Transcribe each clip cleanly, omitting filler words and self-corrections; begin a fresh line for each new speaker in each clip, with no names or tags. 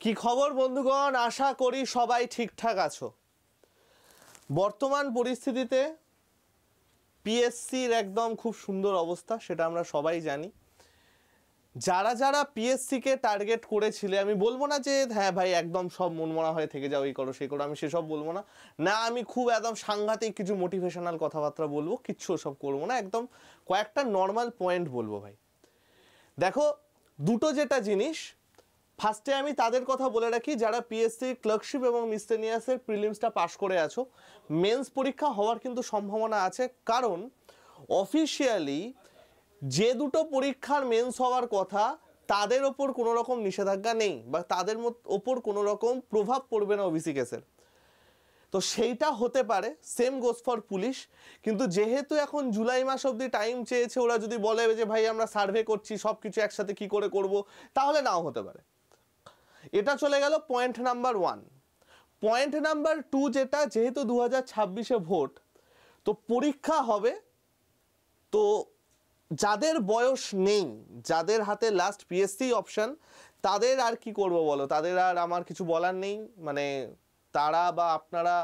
কি খবর বন্ধুগণ, আশা করি সবাই ঠিকঠাক আছো। বর্তমান পরিস্থিতিতে পিএসসির একদম খুব সুন্দর অবস্থা, সেটা আমরা সবাই জানি। যারা যারা পিএসসিকে টার্গেট করেছিলে, আমি বলবো না যে হ্যাঁ ভাই একদম সব মনমরা হয়ে থেকে যাও, এই করো সেই করো, আমি সেসব বলবো না। না, আমি খুব একদম সাংঘাতিক কিছু মোটিভেশনাল কথাবার্তা বলবো, কিচ্ছু ওসব করবো না, একদম কয়েকটা নর্মাল পয়েন্ট বলবো। ভাই দেখো, দুটো যেটা জিনিস, ফার্স্টে আমি তাদের কথা বলে রাখি যারা পিএসসি ক্লার্কশিপ এবং মিসলেনিয়াসের প্রিলিমসটা পাশ করে আছো। মেন্স পরীক্ষা হওয়ার কিন্তু সম্ভাবনা আছে, কারণ অফিসিয়ালি যে দুটো পরীক্ষার মেন্স হওয়ার কথা তাদের ওপর কোনো রকম নিষেধাজ্ঞা নেই, বা তাদের ওপর কোনো রকম প্রভাব পড়বে না ওবিসি কেসের। তো সেইটা হতে পারে, সেম গোস ফর পুলিশ। কিন্তু যেহেতু এখন জুলাই মাস অবধি টাইম চেয়েছে, ওরা যদি বলে যে ভাই আমরা সার্ভে করছি, সব কিছু একসাথে কি করে করব, তাহলে নাও হতে পারে। এটা চলে গেল পয়েন্ট নাম্বার 1। পয়েন্ট নাম্বার 2 যেটা, যেহেতু 2026-এ ভোট, তো পরীক্ষা হবে, তো যাদের বয়স নেই, যাদের হাতে লাস্ট পিএসসি অপশন, তাদের আর কি করব বলো, তাদের আর আমার কিছু বলার নেই। মানে তারা বা আপনারা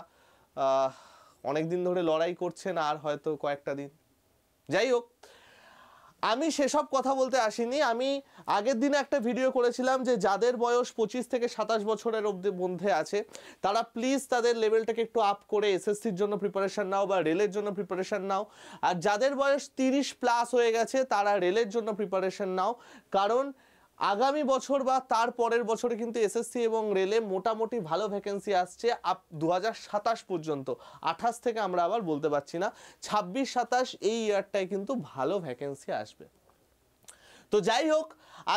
অনেক দিন ধরে লড়াই করছেন, আর হয়তো কয়েকটা দিন, যাই হোক, আমি সেসব কথা বলতে আসিনি। আমি আগের দিনে একটা ভিডিও করেছিলাম যে যাদের বয়স 25 থেকে 27 বছরের মধ্যে আছে, তারা প্লিজ তাদের লেভেলটাকে একটু আপ করে এসএসসির জন্য প্রিপারেশন নাও বা রেলের জন্য প্রিপারেশন নাও। আর যাদের বয়স 30+ হয়ে গেছে, তারা রেলের জন্য প্রিপারেশন নাও, কারণ আগামী বছর বা তার পরের বছরে কিন্তু এসএসসি এবং রেলে মোটামুটি ভালো ভ্যাকেন্সি আসছে আপ 2027 পর্যন্ত। 28 থেকে আমরা আবার বলতে পারছি না, 26-27 এই ইয়ারটায় কিন্তু ভালো ভ্যাকেন্সি আসবে। তো যাই হোক,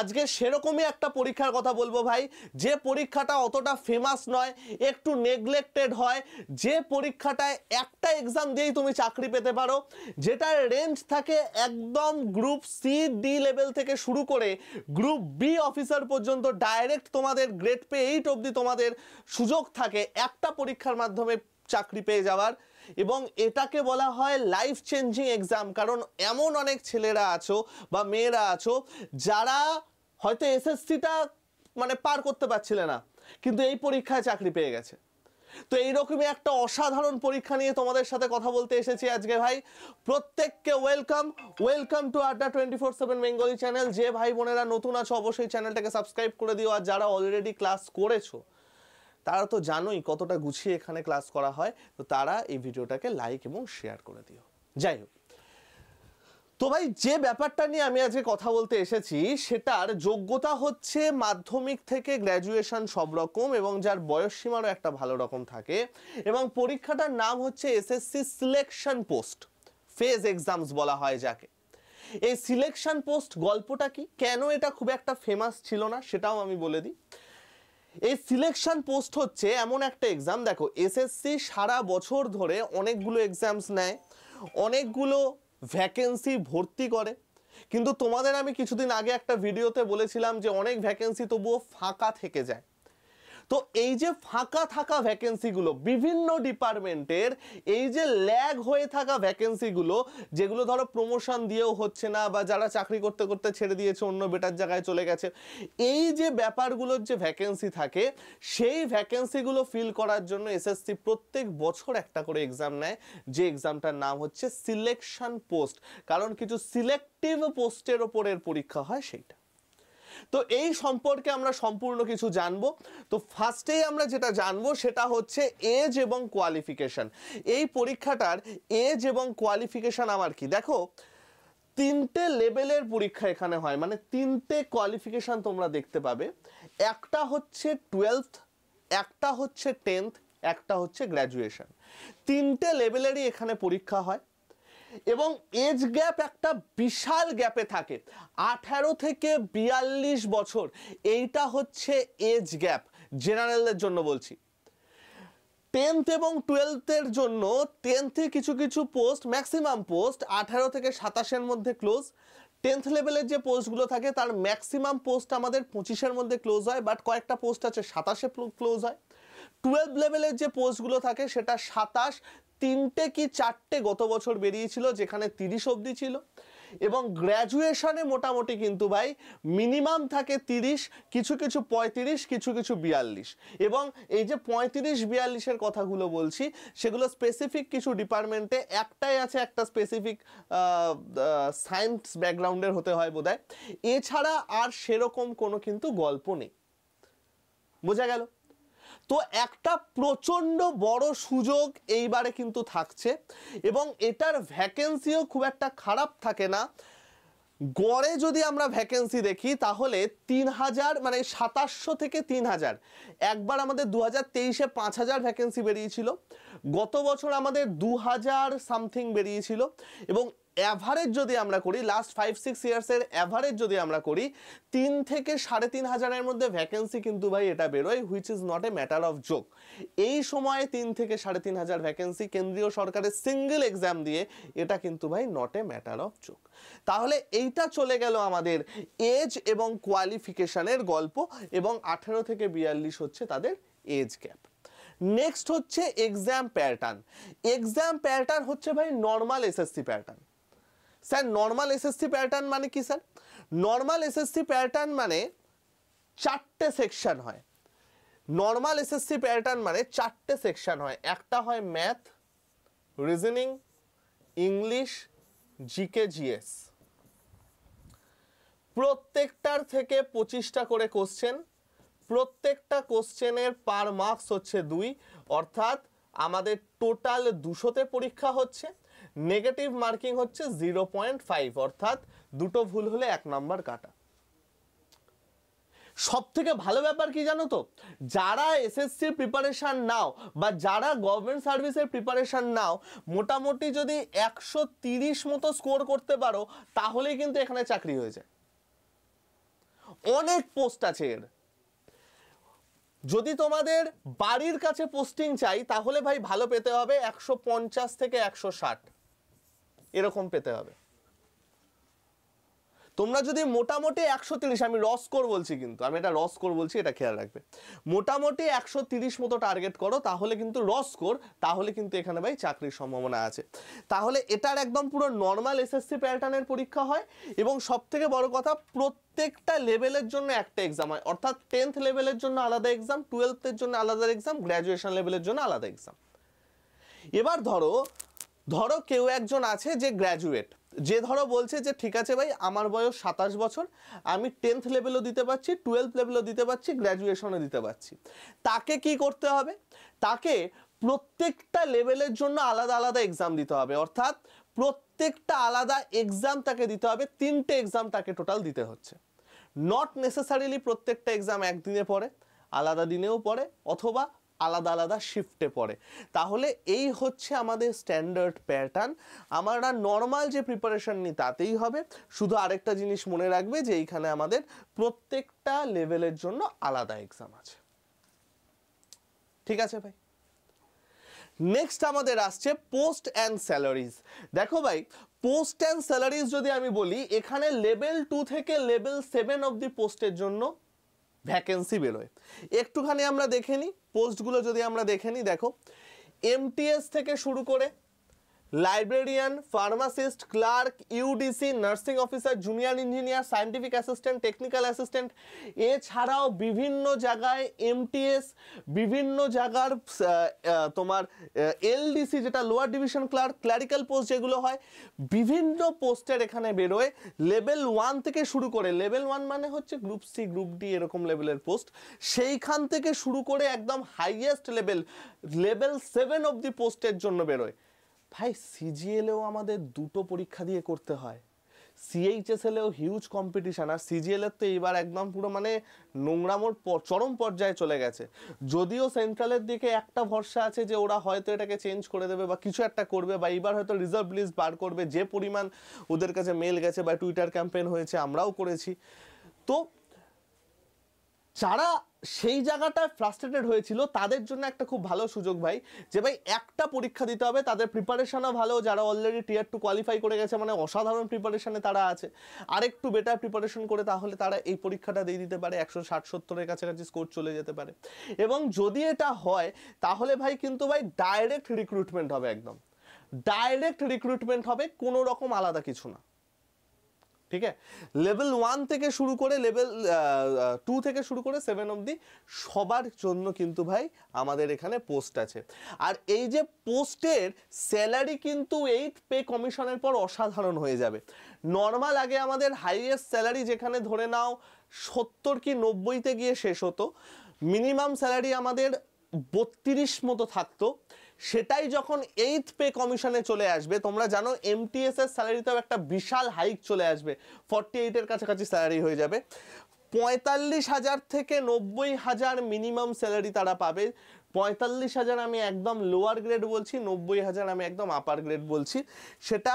আজকে সেরকমই একটা পরীক্ষার কথা বলবো ভাই, যে পরীক্ষাটা অতটা ফেমাস নয়, একটু নেগলেক্টেড হয়, যে পরীক্ষাটায় একটা এক্সাম দিয়েই তুমি চাকরি পেতে পারো, যেটার রেঞ্জ থাকে একদম গ্রুপ সি ডি লেভেল থেকে শুরু করে গ্রুপ বি অফিসার পর্যন্ত, ডাইরেক্ট তোমাদের গ্রেড পে 8 অবধি তোমাদের সুযোগ থাকে একটা পরীক্ষার মাধ্যমে চাকরি পেয়ে যাওয়ার। এবং এটাকে বলা হয় লাইফ চেঞ্জিং এক্সাম, কারণ এমন অনেক ছেলেরা আছো বা মেয়েরা আছো যারা হয়তো এসএসসিটা মানে পার করতে পারছিলে না, কিন্তু এই পরীক্ষায় চাকরি পেয়ে গেছে। তো এইরকমই একটা অসাধারণ পরীক্ষা নিয়ে তোমাদের সাথে কথা বলতে এসেছি আজকে ভাই। প্রত্যেককে ওয়েলকাম টু আড্ডা 24/7 বেঙ্গলি চ্যানেল। যে ভাই বোনেরা নতুন আছো, অবশ্যই চ্যানেলটাকে সাবস্ক্রাইব করে দিও, আর যারা অলরেডি ক্লাস করেছো তারা তো জানোই কতটা গুছিয়ে এখানে ক্লাস করা হয়, তো তারা এই ভিডিওটাকে লাইক এবং শেয়ার করে দিও। যাই হোক, তো ভাই যে ব্যাপারটা নিয়ে আমি আজকে কথা বলতে এসেছি, সেটার যোগ্যতা হচ্ছে মাধ্যমিক থেকে গ্র্যাজুয়েশন সব রকম, এবং যার বয়স সীমারও একটা ভালো রকম থাকে, এবং পরীক্ষাটার নাম হচ্ছে SSC selection post phase exams বলা হয় যাকে। এই সিলেকশন পোস্ট গল্পটা কি, কেন এটা খুব একটা ফেমাস ছিল না, সেটাও আমি বলে দিই। এই সিলেকশন পোস্ট হচ্ছে এমন একটা এক্সাম, দেখো এসএসসি সারা বছর ধরে অনেকগুলো এক্সামস নেয়, অনেকগুলো ভ্যাকেন্সি ভর্তি করে, কিন্তু তোমাদের আমি কিছুদিন আগে একটা ভিডিওতে বলেছিলাম যে অনেক ভ্যাকেন্সি তবুও ফাঁকা থেকে যায়। তো এই যে ফাঁকা থাকা ভ্যাকেন্সিগুলো, বিভিন্ন ডিপার্টমেন্টের এই যে ল্যাগ হয়ে থাকা ভ্যাকেন্সিগুলো, যেগুলো ধরো প্রমোশন দিয়েও হচ্ছে না, বা যারা চাকরি করতে করতে ছেড়ে দিয়েছে, অন্য বেটার জায়গায় চলে গেছে, এই যে ব্যাপারগুলোর যে ভ্যাকেন্সি থাকে, সেই ভ্যাকেন্সিগুলো ফিল করার জন্য এসএসসি প্রত্যেক বছর একটা করে এক্সাম নেয়, যে এক্সামটার নাম হচ্ছে সিলেকশন পোস্ট, কারণ কিছু সিলেক্টিভ পোস্টের ওপরের পরীক্ষা হয় সেইটা। তো এই সম্পর্কে আমরা সম্পূর্ণ কিছু জানবো। তো ফার্স্টেই আমরা যেটা জানবো সেটা হচ্ছে এজ এবং কোয়ালিফিকেশন। এই পরীক্ষাটার এজ এবং কোয়ালিফিকেশন আমার কি, দেখো 3টে লেভেলের পরীক্ষা এখানে হয়, মানে 3টে কোয়ালিফিকেশন তোমরা দেখতে পাবে। একটা হচ্ছে 12th, একটা হচ্ছে 10th, একটা হচ্ছে গ্র্যাজুয়েশন। 3টে লেভেলেরই এখানে পরীক্ষা হয়, এবং এজ গ্যাপ একটা বিশাল গ্যাপে থাকে, 18 থেকে 42 বছর, এইটা হচ্ছে এজ গ্যাপ জেনারেলদের জন্য বলছি। 10th এবং 12th-এর জন্য 10th-এ কিছু কিছু পোস্ট, ম্যাক্সিমাম পোস্ট 18 থেকে 27-এর মধ্যে ক্লোজ। 10th লেভেলের যে পোস্টগুলো থাকে তার ম্যাক্সিমাম পোস্ট আমাদের 25-এর মধ্যে ক্লোজ হয়, বাট কয়েকটা পোস্ট আছে 27-এ ক্লোজ হয়। 12 লেভেলের যে পোস্টগুলো থাকে সেটা 27, 3টে কি 4টে গত বছর বেরিয়েছিল, যেখানে 30 অবধি ছিল। এবং গ্র্যাজুয়েশনে মোটামুটি কিন্তু ভাই মিনিমাম থাকে 30, কিছু কিছু 35, কিছু কিছু 42। এবং এই যে 35-42-এর কথাগুলো বলছি সেগুলো স্পেসিফিক কিছু ডিপার্টমেন্টে, একটাই আছে একটা স্পেসিফিক সায়েন্স ব্যাকগ্রাউন্ডের হতে হয় বোধহয়, এছাড়া আর সেরকম কোনো কিন্তু গল্প নেই। বোঝা গেল? তো একটা প্রচন্ড বড় সুযোগ এইবারে কিন্তু থাকছে এবং এটার ভ্যাকেন্সিও খুব একটা খারাপ থাকে না। গড়ে যদি আমরা ভ্যাকেন্সি দেখি তাহলে 3000, মানে 2700 থেকে 3000। একবার আমাদের 2023-এ 5000 ভ্যাকেন্সি বেরিয়েছিল, গত বছর আমাদের 2000 সামথিং বেরিয়েছিল। এবং অ্যাভারেজ যদি আমরা করি, লাস্ট 5-6 ইয়ার্সের অ্যাভারেজ যদি আমরা করি, 3 থেকে 3500-এর মধ্যে ভ্যাকেন্সি কিন্তু ভাই এটা বেরোয়, which is not a matter of joke. এই সময়ে 3 থেকে 3500 ভ্যাকেন্সি কেন্দ্রীয় সরকারের সিঙ্গেল এক্সাম দিয়ে, এটা কিন্তু ভাই not a matter of joke. তাহলে এইটা চলে গেল আমাদের এজ এবং কোয়ালিফিকেশনের গল্প, এবং 18 থেকে 42 হচ্ছে তাদের এজ গ্যাপ। নেক্সট হচ্ছে এক্সাম প্যাটার্ন। এক্সাম প্যাটার্ন হচ্ছে ভাই normal SSC pattern. Sir normal SSC pattern মানে কি স্যার? নর্মাল এসএসসি প্যাটার্ন মানে 4টে সেকশন হয়। নর্মাল এসএসসি প্যাটার্ন মানে 4টে সেকশন হয়। একটা হয় math, reasoning, English, GK, GS. প্রত্যেকটার থেকে 25টা করে কোশ্চেন, প্রত্যেকটা কোশ্চেনের পার মার্কস হচ্ছে 2, অর্থাৎ আমাদের টোটাল 200তে পরীক্ষা হচ্ছে। নেগেটিভ মার্কিং হচ্ছে 0.5, অর্থাৎ দুটো ভুল হলে 1 নাম্বার কাটা। সব থেকে ভালো ব্যাপার কি জানো তো, যারা এসএসসির প্রিপারেশন নাও বা যারা গভর্নমেন্ট সার্ভিসের প্রিপারেশন নাও, মোটামুটি যদি 130 মতো স্কোর করতে পারো তাহলেই কিন্তু এখানে চাকরি হয়ে যায়। অনেক পোস্ট আছে এর। যদি তোমাদের বাড়ির কাছে পোস্টিং চাই তাহলে ভাই ভালো পেতে হবে 150 থেকে 160 এরকম পেতে হবে। তোমরা যদি মোটামুটি 130, আমি র স্কোর বলছি, কিন্তু আমি এটা র স্কোর বলছি, এটা খেয়াল রাখবে, মোটামুটি 130 মতো টার্গেট করো তাহলে কিন্তু র স্কোর, তাহলে কিন্তু এখানে ভাই চাকরির সম্ভাবনা আছে। তাহলে এটার একদম পুরো নর্মাল এসএসসি প্যাটার্নের পরীক্ষা হয়। এবং সব থেকে বড় কথা, প্রত্যেকটা লেভেলের জন্য একটা এক্সাম হয়, অর্থাৎ 10th লেভেলের জন্য আলাদা এক্সাম, 12th-এর জন্য আলাদা এক্সাম, গ্র্যাজুয়েশন লেভেলের জন্য আলাদা এক্সাম। এবার ধরো কেউ একজন আছে যে গ্র্যাজুয়েট, যে ধরো বলছে যে ঠিক আছে ভাই আমার বয়স 27 বছর, আমি 10th লেভেলও দিতে পারছি, 12th লেভেলও দিতে পারছি, গ্র্যাজুয়েশনও দিতে পারছি। তাকে কি করতে হবে? তাকে প্রত্যেকটা লেভেলের জন্য আলাদা আলাদা এক্সাম দিতে হবে, অর্থাৎ প্রত্যেকটা আলাদা এক্সাম তাকে দিতে হবে। 3টে এক্সাম তাকে টোটাল দিতে হচ্ছে। নট নেসেসারিলি প্রত্যেকটা এক্সাম একদিনে পড়ে, আলাদা দিনেও পড়ে, অথবা আলাদা আলাদা শিফটে পড়ে। তাহলে এই হচ্ছে আমাদের স্ট্যান্ডার্ড প্যাটার্ন। আমরা নর্মাল যে প্রিপারেশন নিই তাতেই হবে। শুধু আরেকটা জিনিস মনে রাখবে যে এইখানে আমাদের প্রত্যেকটা লেভেলের জন্য আলাদা এক্সাম আছে। ঠিক আছে ভাই? নেক্সট আমাদের আসছে পোস্ট অ্যান্ড স্যালারিজ। দেখো ভাই, পোস্ট অ্যান্ড স্যালারিজ যদি আমি বলি, এখানে লেভেল 2 থেকে লেভেল 7 অবধি পোস্টের জন্য ভ্যাকেন্সি বেরোয়। একটুখানি আমরা দেখে নিই পোস্টগুলো, যদি আমরা দেখে নিই, দেখো এমটিএস থেকে শুরু করে librarian, pharmacist, clerk, UDC, nursing officer, junior engineer, scientific assistant, technical assistant, এছাড়াও বিভিন্ন জায়গায় এমটিএস, বিভিন্ন জায়গার তোমার এলডিসি যেটা lower division clerk, clerical post যেগুলো হয়, বিভিন্ন পোস্টের এখানে বেরোয়। লেভেল 1 থেকে শুরু করে, লেভেল 1 মানে হচ্ছে গ্রুপ সি, গ্রুপ ডি এরকম লেভেলের পোস্ট, সেইখান থেকে শুরু করে একদম হাইয়েস্ট লেভেল 7 অবধি পোস্টের জন্য বেরোয়। ভাই সিজিএলেও আমাদের 2টো পরীক্ষা দিয়ে করতে হয়, সিএইচএসএলেও হিউজ কম্পিটিশন, আর সিজিএলের তো এইবার একদম পুরো মানে নোংরামোর চরম পর্যায়ে চলে গেছে। যদিও সেন্ট্রালের দিকে একটা ভরসা আছে যে ওরা হয়তো এটাকে চেঞ্জ করে দেবে বা কিছু একটা করবে, বা এইবার হয়তো রিজার্ভ লিস্ট বার করবে, যে পরিমাণ ওদের কাছে মেল গেছে বা টুইটার ক্যাম্পেইন হয়েছে, আমরাও করেছি। তো যারা সেই জায়গাটায় ফ্রাস্ট্রেটেড হয়েছিল তাদের জন্য একটা খুব ভালো সুযোগ ভাই, যে ভাই একটা পরীক্ষা দিতে হবে, তাদের প্রিপারেশনও ভালো, যারা অলরেডি টিয়ার 2 কোয়ালিফাই করে গেছে, মানে অসাধারণ প্রিপারেশনে তারা আছে, আরেকটু বেটার প্রিপারেশন করে তাহলে তারা এই পরীক্ষাটা দিয়ে দিতে পারে, 160-70-এর কাছাকাছি স্কোর চলে যেতে পারে। এবং যদি এটা হয় তাহলে ভাই কিন্তু ভাই ডাইরেক্ট রিক্রুটমেন্ট হবে, একদম ডাইরেক্ট রিক্রুটমেন্ট হবে, কোনো রকম আলাদা কিছু না। ঠিক আছে, লেভেল 1 থেকে শুরু করে লেভেল 2 থেকে শুরু করে 7 অবধি সবার জন্য কিন্তু ভাই আমাদের এখানে পোস্ট আছে। আর এই যে পোস্টের স্যালারি কিন্তু 8 পে কমিশনের পর অসাধারণ হয়ে যাবে। নর্মাল আগে আমাদের হাইয়েস্ট স্যালারি যেখানে ধরে নাও 70 কি 90-তে গিয়ে শেষ হতো, মিনিমাম স্যালারি আমাদের 32 মতো থাকতো, সেটাই যখন 8 পে কমিশনে চলে আসবে, তোমরা জানো এমটিএস এর স্যালারিতেও একটা বিশাল হাইক চলে আসবে, 48 এর কাছাকাছি স্যালারি হয়ে যাবে। 45,000 থেকে 90,000 মিনিমাম স্যালারি তারা পাবে। 45,000 আমি একদম লোয়ার গ্রেড বলছি, 90,000 আমি একদম আপার গ্রেড বলছি। সেটা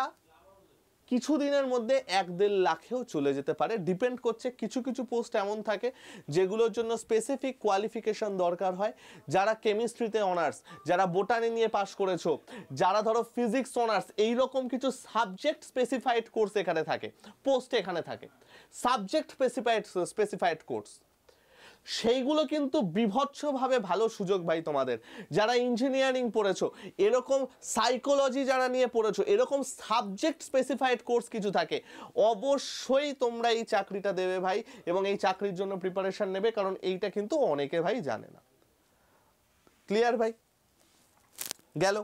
কিছু দিনের মধ্যে 1-1.5 লাখেও চলে যেতে পারে, ডিপেন্ড করছে। কিছু কিছু পোস্ট এমন থাকে যেগুলোর জন্য স্পেসিফিক কোয়ালিফিকেশন দরকার হয়। যারা কেমিস্ট্রিতে অনার্স, যারা বোটানি নিয়ে পাস করেছো, যারা ধরো ফিজিক্স অনার্স, এইরকম কিছু সাবজেক্ট স্পেসিফাইড কোর্স এখানে থাকে, পোস্ট এখানে থাকে সাবজেক্ট স্পেসিফাইড কোর্স, সেইগুলো কিন্তু বিভৎসভাবে ভালো সুযোগ ভাই তোমাদের। যারা ইঞ্জিনিয়ারিং পড়েছো, এরকম সাইকোলজি যারা নিয়ে পড়েছো, এরকম সাবজেক্ট স্পেসিফাইড কোর্স কিছু থাকে, অবশ্যই তোমরা এই চাকরিটা দেবে ভাই, এবং এই চাকরির জন্য প্রিপারেশন নেবে, কারণ এইটা কিন্তু অনেকে ভাই জানে না। ক্লিয়ার ভাই? গেল।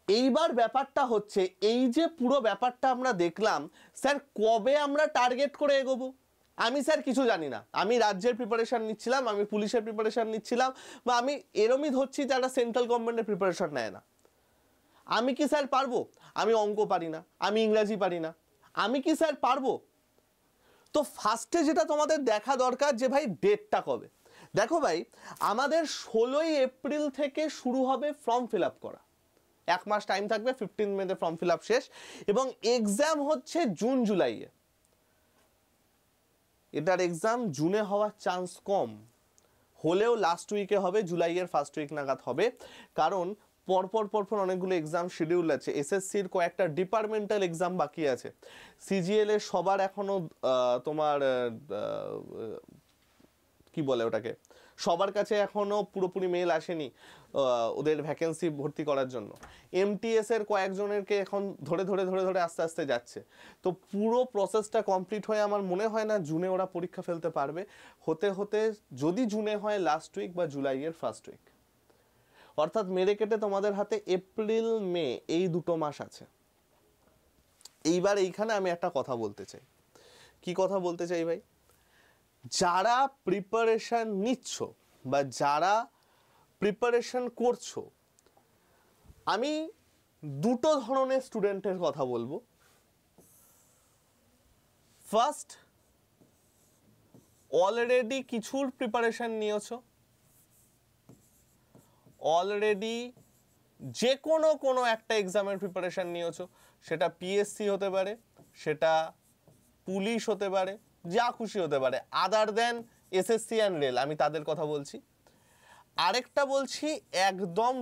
এইবার ব্যাপারটা হচ্ছে, এই যে পুরো ব্যাপারটা আমরা দেখলাম, স্যার কবে আমরা টার্গেট করে এগোবো? আমি স্যার কিছু জানি না, আমি রাজ্যের প্রিপারেশন নিচ্ছিলাম, আমি পুলিশের প্রিপারেশন নিচ্ছিলাম, বা আমি এরমই ধরছি যারা সেন্ট্রাল গভর্নমেন্টের প্রিপারেশন নেয় না। আমি কি স্যার পারবো? আমি অঙ্ক পারি না, আমি ইংরাজি পারি না, আমি কি স্যার পারবো? তো ফার্স্টে যেটা তোমাদের দেখা দরকার যে ভাই ডেটটা কবে। দেখো ভাই, আমাদের 16ই এপ্রিল থেকে শুরু হবে ফর্ম ফিল আপ করা, 1 মাস টাইম থাকবে, 15 মেতে ফর্ম ফিল আপ শেষ, এবং এক্সাম হচ্ছে জুন জুলাইয়ে। এটার এক্সাম জুনে হওয়ার চান্স কম, হলেও লাস্ট উইকে হবে, জুলাইয়ের ফার্স্ট উইক নাগাদ হবে, কারণ পরপর অনেকগুলো এক্সাম শিডিউল আছে। এসএসসির কয়েকটা ডিপার্টমেন্টাল এক্সাম বাকি আছে, সিজিএল এর সবার এখনো তোমার কি বলে ওটাকে, সবার কাছে এখনো পুরোপুরি মেল আসেনি ওদের ভ্যাকেন্সি ভর্তি করার জন্য। এমটিএস এর কয়েকজনেরকে এখন ধরে আস্তে আস্তে যাচ্ছে। তো পুরো প্রসেসটা কমপ্লিট হয়ে আমার মনে হয় না জুনে ওরা পরীক্ষা ফেলতে পারবে। হতে হতে যদি জুনে হয় লাস্ট উইক বা জুলাইয়ের ফার্স্ট উইক, অর্থাৎ মেরে কেটে তোমাদের হাতে এপ্রিল মে এই 2 মাস আছে। এইবার এইখানে আমি একটা কথা বলতে চাই। কি কথা বলতে চাই ভাই? যারা প্রিপারেশন নিচ্ছ বা যারা প্রিপারেশন করছো, আমি 2 ধরনের স্টুডেন্টের কথা বলবো। ফার্স্ট, অলরেডি কিছুর প্রিপারেশন নিয়েছো, অলরেডি যে কোনো একটা এক্সামের প্রিপারেশন নিয়েছো, সেটা পিএসসি হতে পারে, সেটা পুলিশ হতে পারে, যা খুশি হতে পারে, আদার দেন এসএসসি অ্যান্ড রেল, আমি তাদের কথা বলছি। আরেকটা বলছি একদম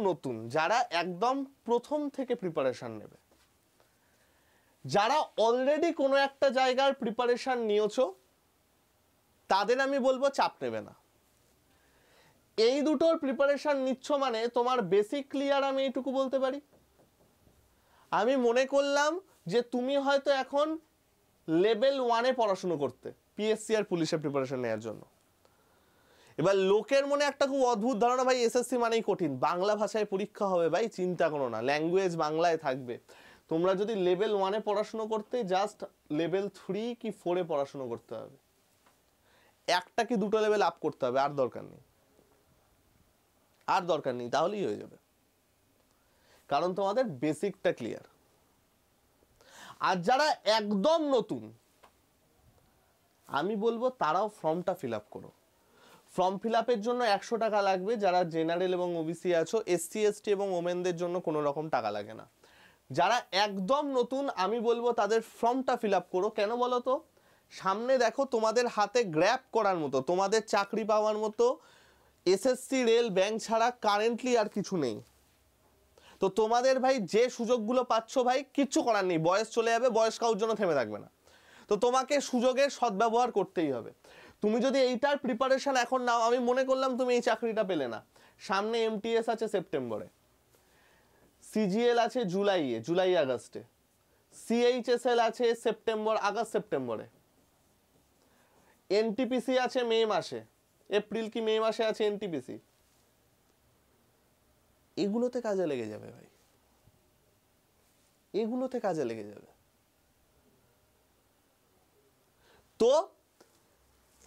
নতুন, যারা একদম প্রথম থেকে প্রিপারেশন নেবে। যারা অলরেডি কোনো একটা জায়গার প্রিপারেশন নিয়েছো, তাদের আমি বলবো চাপ নেবে না। এই দুটোর প্রিপারেশন নিচ্ছ মানে তোমার বেসিক ক্লিয়ার, আমি এইটুকু বলতে পারি। আমি মনে করলাম যে তুমি হয়তো এখন লেভেল 1-এ পড়াশুনো করতে, পিএসসি আর পুলিশের প্রিপারেশন নেওয়ার জন্য। এবার লোকের মনে একটা খুব অদ্ভুত ধারণা, ভাই এসএসসি মানেই কঠিন, বাংলা ভাষায় পরীক্ষা হবে। ভাই চিন্তা করো না, ল্যাঙ্গুয়েজ বাংলায় থাকবে। তোমরা যদি লেভেল 1-এ পড়াশুনো করতে, জাস্ট লেভেল 3 কি 4-এ পড়াশুনো করতে হবে, 1টা কি 2টো লেভেল আপ করতে হবে, আর দরকার নেই, তাহলেই হয়ে যাবে, কারণ তোমাদের বেসিকটা ক্লিয়ার। আর যারা একদম নতুন, আমি বলবো তারাও ফর্মটা ফিল আপ করো। ফর্ম ফিল আপের জন্য 100 টাকা লাগবে। যারা জেনারেল এবং ওবিসি আছো, এসসি এসটি এবং ওমেনদের জন্য কোনো রকম টাকা লাগে না। যারা একদম নতুন, আমি বলবো তাদের ফর্মটা ফিল আপ করো। কেন বলো তো? সামনে দেখো তোমাদের হাতে গ্র্যাব করার মতো, তোমাদের চাকরি পাওয়ার মতো এসএসসি, রেল, ব্যাংক ছাড়া কারেন্টলি আর কিছু নেই। তো তোমাদের ভাই যে সুযোগগুলো পাচ্ছ ভাই, কিচ্ছু করার নেই, বয়স চলে যাবে, বয়স কারোর জন্য থেমে থাকবে না। তো তোমাকে সুযোগের সদ্ব্যবহার করতেই হবে। তুমি যদি এইটার প্রিপারেশন এখন নাও, আমি মনে করলাম তুমি এই চাকরিটা পেলে না, সামনে এমটিএস আছে সেপ্টেম্বরে, সিজিএল আছে জুলাই আগস্টে, সিএইচএসএল আছে আগস্ট সেপ্টেম্বরে, এনটিপিসি আছে মে মাসে, এপ্রিল কি মে মাসে আছে এনটিপিসি। এগুলোতে কাজে লেগে যাবে ভাই, এগুলোতে কাজে লেগে যাবে। তো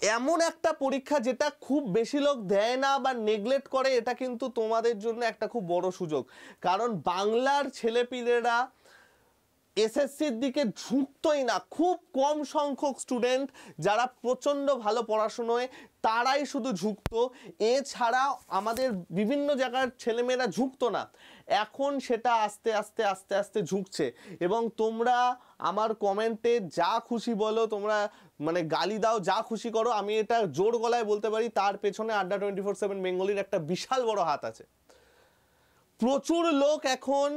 এমন একটা পরীক্ষা যেটা খুব বেশি লোক দেয় না বা নেগলেক্ট করে, এটা কিন্তু তোমাদের জন্য একটা খুব বড় সুযোগ। কারণ বাংলার ছেলেপিলেরা এসএসসির দিকে ঝুঁকতোই না, খুব কম সংখ্যক স্টুডেন্ট যারা প্রচণ্ড ভালো পড়াশোনায় তারাই শুধু ঝুঁকতো, এছাড়া আমাদের বিভিন্ন জায়গার ছেলেমেয়েরা ঝুঁকতো না। এখন সেটা আস্তে আস্তে আস্তে আস্তে ঝুঁকছে। এবং তোমরা আমার কমেন্টে যা খুশি বলো, তোমরা মানে গালি দাও, যা খুশি করো, আমি এটা জোর গলায় বলতে পারি তার পেছনে আড্ডা 24/7 বেঙ্গলির একটা বিশাল বড় হাত আছে। প্রচুর লোক এখন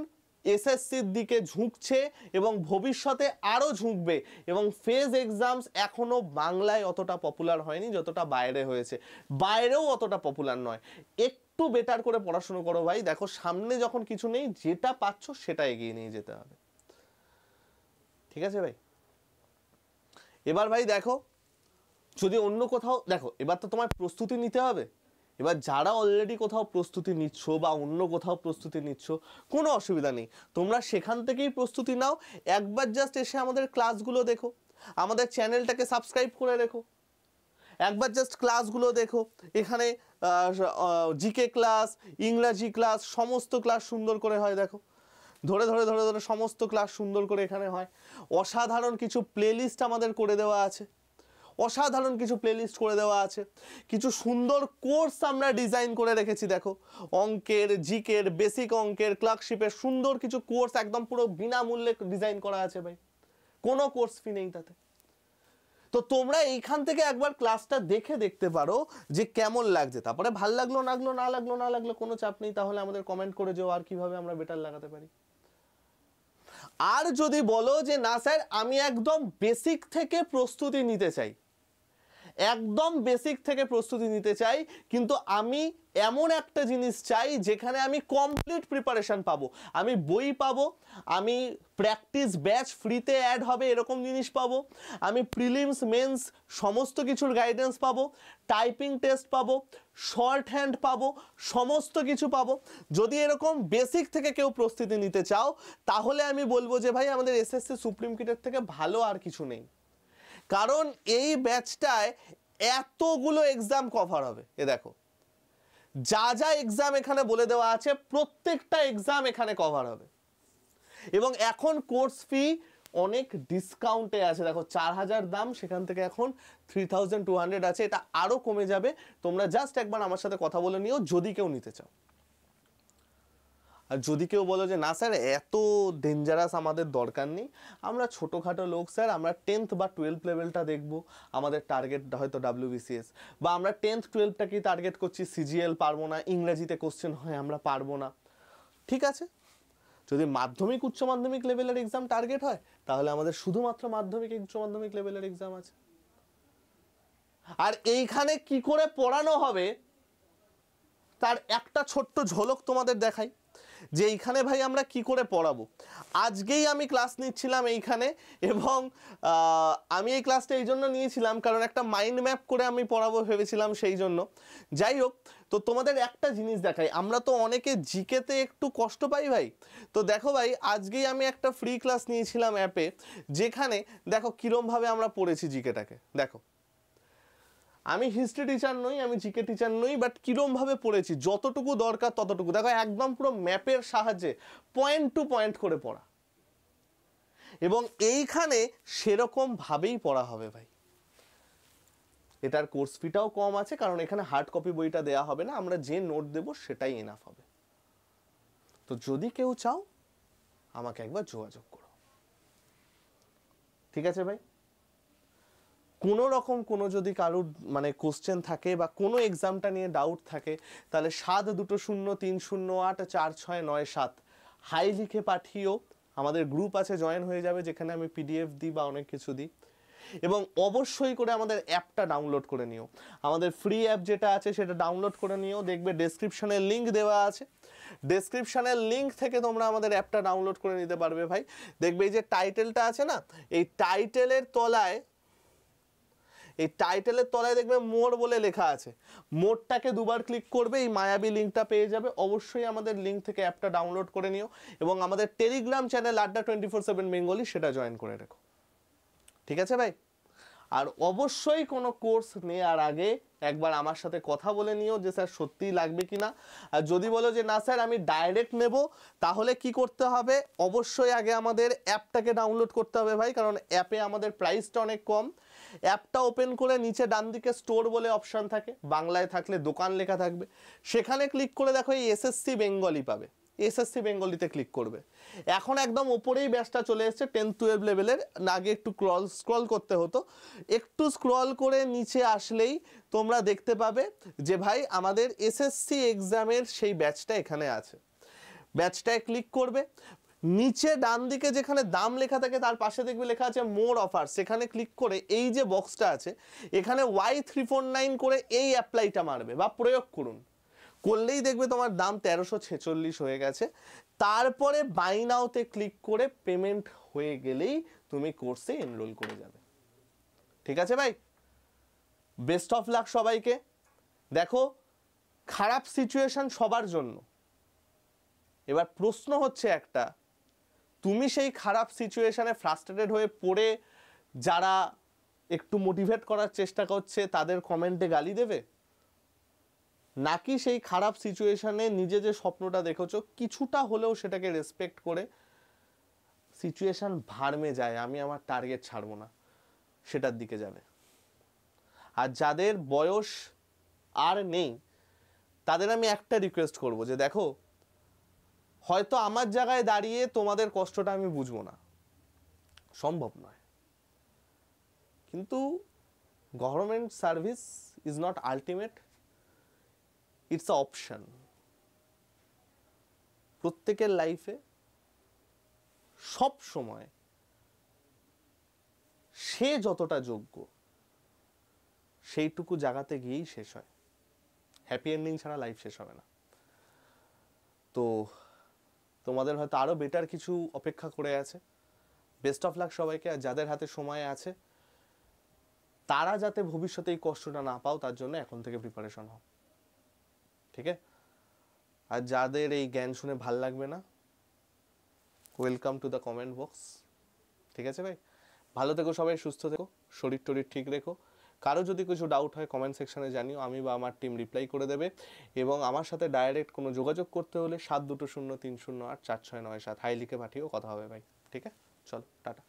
এসএসসির দিকে ঝুঁকছে এবং ভবিষ্যতে আরও ঝুঁকবে। এবং ফেজ এক্সামস এখনও বাংলায় অতটা পপুলার হয়নি যতটা বাইরে হয়েছে, বাইরেও অতটা পপুলার নয়। একটু বেটার করে পড়াশুনো করো ভাই, দেখো সামনে যখন কিছু নেই, যেটা পাচ্ছ সেটা এগিয়ে নিয়ে যেতে হবে। ঠিক আছে ভাই? এবার ভাই দেখো, যদি অন্য কোথাও দেখো, এবার তো তোমার প্রস্তুতি নিতে হবে। এবার যারা অলরেডি কোথাও প্রস্তুতি নিচ্ছ বা অন্য কোথাও প্রস্তুতি নিচ্ছ, কোনো অসুবিধা নেই, তোমরা সেখান থেকেই প্রস্তুতি নাও। একবার জাস্ট এসে আমাদের ক্লাসগুলো দেখো, আমাদের চ্যানেলটাকে সাবস্ক্রাইব করে রেখো, একবার জাস্ট ক্লাসগুলো দেখো। এখানে জিকে ক্লাস, ইংরাজি ক্লাস, সমস্ত ক্লাস সুন্দর করে হয়। দেখো, ধরে ধরে ধরে ধরে সমস্ত ক্লাস সুন্দর করে এখানে হয়। অসাধারণ কিছু প্লেলিস্ট আমাদের করে দেওয়া আছে, অসাধারণ কিছু প্লেলিস্ট করে দেওয়া আছে। কিছু সুন্দর কোর্স আমরা ডিজাইন করে রেখেছি। দেখো, অঙ্কের, জিকের, বেসিক অঙ্কের, ক্লার্কশিপের সুন্দর কিছু কোর্স একদম পুরো বিনামূল্যে ডিজাইন করা আছে ভাই, কোনো কোর্স ফি নেই তাতে। তো তোমরা এইখান থেকে একবার ক্লাসটা দেখে দেখতে পারো যে কেমন লাগছে। তারপরে ভাল লাগলো না লাগলো কোনো চাপ নেই, তাহলে আমাদের কমেন্ট করে যাও আর কিভাবে আমরা বেটার লাগাতে পারি। আর যদি বলো যে না স্যার আমি একদম বেসিক থেকে প্রস্তুতি নিতে চাই, একদম বেসিক থেকে প্রস্তুতি নিতে চাই, কিন্তু আমি এমন একটা জিনিস চাই যেখানে আমি কমপ্লিট প্রিপারেশন পাবো, আমি বই পাবো, আমি প্র্যাকটিস ব্যাচ ফ্রিতে অ্যাড হবে এরকম জিনিস পাবো, আমি প্রিলিমস মেন্স সমস্ত কিছুর গাইডেন্স পাবো, টাইপিং টেস্ট পাবো, শর্ট হ্যান্ড পাবো, সমস্ত কিছু পাবো। যদি এরকম বেসিক থেকে কেউ প্রস্তুতি নিতে চাও, তাহলে আমি বলবো যে ভাই আমাদের এসএসসি সুপ্রিম কিটের থেকে ভালো আর কিছু নেই। কারণ এই ব্যাচটায় এতগুলো এক্সাম কভার হবে। এ দেখো, যা যা এক্সাম এখানে বলে দেওয়া আছে প্রত্যেকটা এক্সাম এখানে কভার হবে। এবং এখন কোর্স ফি অনেক ডিসকাউন্টে আছে। দেখো 4000 দাম, সেখান থেকে এখন 3200 আছে। এটা আরো কমে যাবে, তোমরা জাস্ট একবার আমার সাথে কথা বলে নিও যদি কেউ নিতে চাও। আর যদি কেউ বলো যে না স্যার এত ডেঞ্জারাস আমাদের দরকার নেই, আমরা ছোটোখাটো লোক স্যার, আমরা 10th বা 12th লেভেলটা দেখবো, আমাদের টার্গেট হয়তো WBCS, বা আমরা 10th 12টাকেই টার্গেট করছি, সিজিএল পারবো না, ইংরেজিতে কোশ্চেন হয় আমরা পারবো না, ঠিক আছে। যদি মাধ্যমিক উচ্চ মাধ্যমিক লেভেলের এক্সাম টার্গেট হয়, তাহলে আমাদের শুধুমাত্র মাধ্যমিক উচ্চ মাধ্যমিক লেভেলের এক্সাম আছে। আর এইখানে কি করে পড়ানো হবে তার একটা ছোট্ট ঝলক তোমাদের দেখাই, যে এইখানে ভাই আমরা কি করে পড়াবো। আজকেই আমি ক্লাস নিচ্ছিলাম এইখানে, এবং আমি এই ক্লাসটা এই জন্য নিয়েছিলাম কারণ একটা মাইন্ড ম্যাপ করে আমি পড়াবো ভেবেছিলাম, সেই জন্য। যাই হোক, তো তোমাদের একটা জিনিস দেখাই, আমরা তো অনেকে জিকেতে একটু কষ্ট পাই ভাই। তো দেখো ভাই, আজকেই আমি একটা ফ্রি ক্লাস নিয়েছিলাম অ্যাপে, যেখানে দেখো কিরমভাবে আমরা পড়েছি জিকেটাকে। দেখো, আমি হিস্ট্রি টিচার নই, আমি জিকে টিচার নই, বাট কিরমভাবে পড়েছি, যতটুকু দরকার ততটুকু। দেখো, একদম পুরো ম্যাপের সাহায্যে পয়েন্ট টু পয়েন্ট করে পড়া, এবং এইখানে সেরকম ভাবেই পড়া হবে ভাই। এটার কোর্স ফিটাও কম আছে, কারণ এখানে হার্ড কপি বইটা দেয়া হবে না, আমরা যে নোট দেব সেটাই এনাফ হবে। তো যদি কেউ চাও আমাকে একবার যোগাযোগ করো, ঠিক আছে ভাই। কোনো রকম কোনো যদি কারোর মানে কোশ্চেন থাকে বা কোনো এক্সামটা নিয়ে ডাউট থাকে, তাহলে 722030846997 হাই লিখে পাঠিও। আমাদের গ্রুপ আছে, জয়েন হয়ে যাবে, যেখানে আমি PDF দিই বা অনেক কিছু দিই। এবং অবশ্যই করে আমাদের অ্যাপটা ডাউনলোড করে নিও, আমাদের ফ্রি অ্যাপ যেটা আছে সেটা ডাউনলোড করে নিও। দেখবে ডেসক্রিপশনে লিঙ্ক দেওয়া আছে, ডেসক্রিপশনের লিংক থেকে তোমরা আমাদের অ্যাপটা ডাউনলোড করে নিতে পারবে ভাই। দেখবে এই যে টাইটেলটা আছে না, এই টাইটেলের তলায় দেখবে মোর বলে লেখা আছে, মোরটাকে দুবার ক্লিক করবে, এই মায়াবী লিঙ্কটা পেয়ে যাবে। অবশ্যই আমাদের লিঙ্ক থেকে অ্যাপটা ডাউনলোড করে নিও এবং আমাদের টেলিগ্রাম চ্যানেল আড্ডা 24/7 বেঙ্গলি সেটা জয়েন করে রেখো, ঠিক আছে ভাই? আর অবশ্যই কোনো কোর্স নেওয়ার আগে একবার আমার সাথে কথা বলে নিও যে স্যার সত্যিই লাগবে কি না। আর যদি বলো যে না স্যার আমি ডাইরেক্ট নেব, তাহলে কি করতে হবে? অবশ্যই আগে আমাদের অ্যাপটাকে ডাউনলোড করতে হবে ভাই, কারণ অ্যাপে আমাদের প্রাইসটা অনেক কম। অ্যাপটা ওপেন করে নিচে ডান দিকে স্টোর বলে অপশান থাকে, বাংলায় থাকলে দোকান লেখা থাকবে, সেখানে ক্লিক করে দেখো এই এসএসসি বেঙ্গলি পাবে, এসএসসি বেঙ্গলিতে ক্লিক করবে। এখন একদম ওপরেই ব্যাচটা চলে এসেছে 10-12 লেভেলের, আগে একটু স্ক্রল করতে হতো, একটু স্ক্রল করে নিচে আসলেই তোমরা দেখতে পাবে যে ভাই আমাদের এসএসসি এক্সামের সেই ব্যাচটা এখানে আছে। ব্যাচটায় ক্লিক করবে, নিচে ডান দিকে যেখানে দাম লেখা থাকে তার পাশে দেখবে লেখা আছে মোর অফার, সেখানে ক্লিক করে এই যে বক্সটা আছে এখানে Y349 করে এই অ্যাপ্লাইটা মারবে বা প্রয়োগ করুন, করলেই দেখবে তোমার দাম 1346 হয়ে গেছে। তারপরে বাই নাওতে ক্লিক করে পেমেন্ট হয়ে গেলেই তুমি কোর্সে এনরোল করে যাবে, ঠিক আছে ভাই? বেস্ট অফ লাক সবাইকে। দেখো খারাপ সিচুয়েশন সবার জন্য, এবার প্রশ্ন হচ্ছে একটা, তুমি সেই খারাপ সিচুয়েশনে ফ্রাস্ট্রেটেড হয়ে পড়ে যারা একটু মোটিভেট করার চেষ্টা করছে তাদের কমেন্টে গালি দেবে, নাকি সেই খারাপ সিচুয়েশনে নিজে যে স্বপ্নটা দেখেছো কিছুটা হলেও সেটাকে রেসপেক্ট করে সিচুয়েশন ভাড়মে যায়, আমি আমার টার্গেট ছাড়বো না, সেটার দিকে যাবে? আর যাদের বয়স আর নেই তাদের আমি একটা রিকোয়েস্ট করব যে দেখো, হয়তো আমার জায়গায় দাঁড়িয়ে তোমাদের কষ্টটা আমি বুঝবো না, সম্ভব নয়, কিন্তু government service is not ultimate, it's a option. প্রত্যেকের লাইফে সব সময় সে যতটা যোগ্য সেইটুকু জায়গাতে গিয়েই শেষ হয়, হ্যাপি এন্ডিং ছাড়া লাইফ শেষ হবে না। তো তোমাদের হয়তো আরো বেটার কিছু অপেক্ষা করে আছে। বেস্ট অফ লাক সবাইকে। আর যাদের হাতে সময় আছে তারা যাতে ভবিষ্যতে এই কষ্টটা না পাও তার জন্য এখন থেকে প্রিপারেশন হও, ঠিক আছে? আর যাদের এই জ্ঞান শুনে ভাল লাগবে না, welcome to the comment box, ঠিক আছে ভাই? ভালো থেকো সবাই, সুস্থ থেকো, শরীর টরীর ঠিক রেখো। কারো যদি কিছু ডাউট হয় কমেন্ট সেকশনে জানিও, আমি বা আমার টিম রিপ্লাই করে দেবে। এবং আমার সাথে ডাইরেক্ট কোনো যোগাযোগ করতে হলে 7220308469 হাই লিখে পাঠিয়েও কথা হবে ভাই, ঠিক আছে? চলো টাটা।